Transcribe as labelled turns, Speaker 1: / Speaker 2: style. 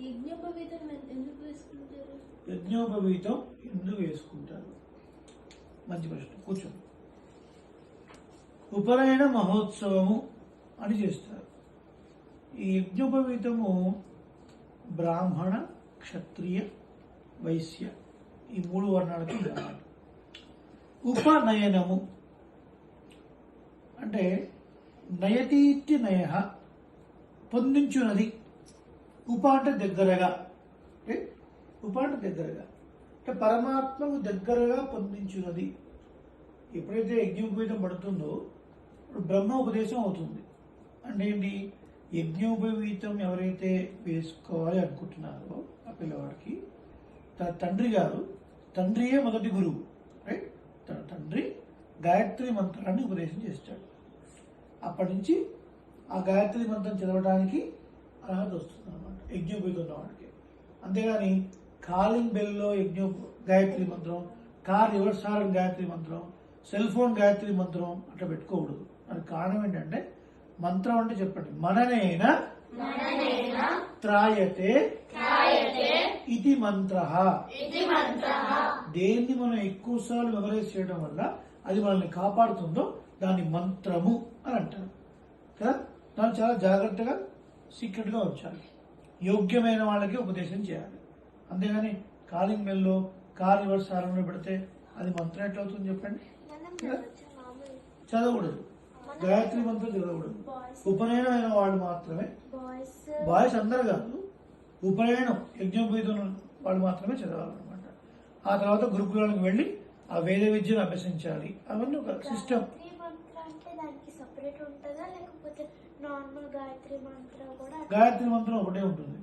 Speaker 1: యజ్ఞోపవీతం ఎందుకు వేసుకుంటారు? మంచి ప్రశ్న. కూర్చో. ఉపనయన మహోత్సవము అని చేస్తారు. ఈ యజ్ఞోపవీతము బ్రాహ్మణ, క్షత్రియ, వైశ్య ఈ 3 వర్ణాలకి అన్నమాట. ఉపనయనము అంటే నయతీత్య నయ, పొందించున్నది. ఉప అంటే దగ్గరగా, ఉప అంటే దగ్గరగా, అంటే పరమాత్మకు దగ్గరగా పొందించున్నది. ఎప్పుడైతే యజ్ఞోపవీతం పడుతుందో బ్రహ్మ ఉపదేశం అవుతుంది. అంటే ఏంటి? యజ్ఞోపవీతం ఎవరైతే వేసుకోవాలి అనుకుంటున్నారో ఆ పిల్లవాడికి తన తండ్రియే మొదటి గురువు. రైట్? తన తండ్రి గాయత్రి మంత్రాన్ని ఉపదేశం చేస్తాడు. అప్పటి నుంచి ఆ గాయత్రి మంత్రం చదవడానికి అర్హత వస్తుంది అన్నమాట యజ్ఞోపవీతం ఉన్నవాడికి. అంతేగాని కాలింగ్ బెల్లో గాయత్రి మంత్రం, కార్ రివర్స్ హారన్ గాయత్రి మంత్రం, సెల్ ఫోన్ గాయత్రి మంత్రం అట్లా పెట్టుకోకూడదు. దానికి కారణం ఏంటంటే మంత్రం అంటే చెప్పండి, మననేన త్రాయతే ఇది మంత్ర. దేన్ని మనం ఎక్కువ సార్లు మెమరైజ్ చేయడం వల్ల అది మనల్ని కాపాడుతుందో దాన్ని మంత్రము అని అంటారు కదా. దాన్ని చాలా జాగ్రత్తగా సీక్రెట్ గా ఉంచాలి. యోగ్యమైన వాళ్ళకి ఉపదేశం చేయాలి. అంతేగాని calling below car reverse horn పెడితే అది మంత్రం ఎట్లా అవుతుంది చెప్పండి? చదవకూడదు. గాయత్రి మంత్రం చదవకూడదు. ఉపనయనం అయిన వాళ్ళు మాత్రమే, బాయ్స్ అందరు కాదు, ఉపనయనం యజ్ఞోపవీతం వాళ్ళు మాత్రమే చదవాలన్నమాట. ఆ తర్వాత గురుకులానికి వెళ్ళి ఆ వేద విద్యను అభ్యసించాలి. అవన్నీ ఒక సిస్టమ్. గాయత్రి మంత్రం ఒకటే ఉంటుంది.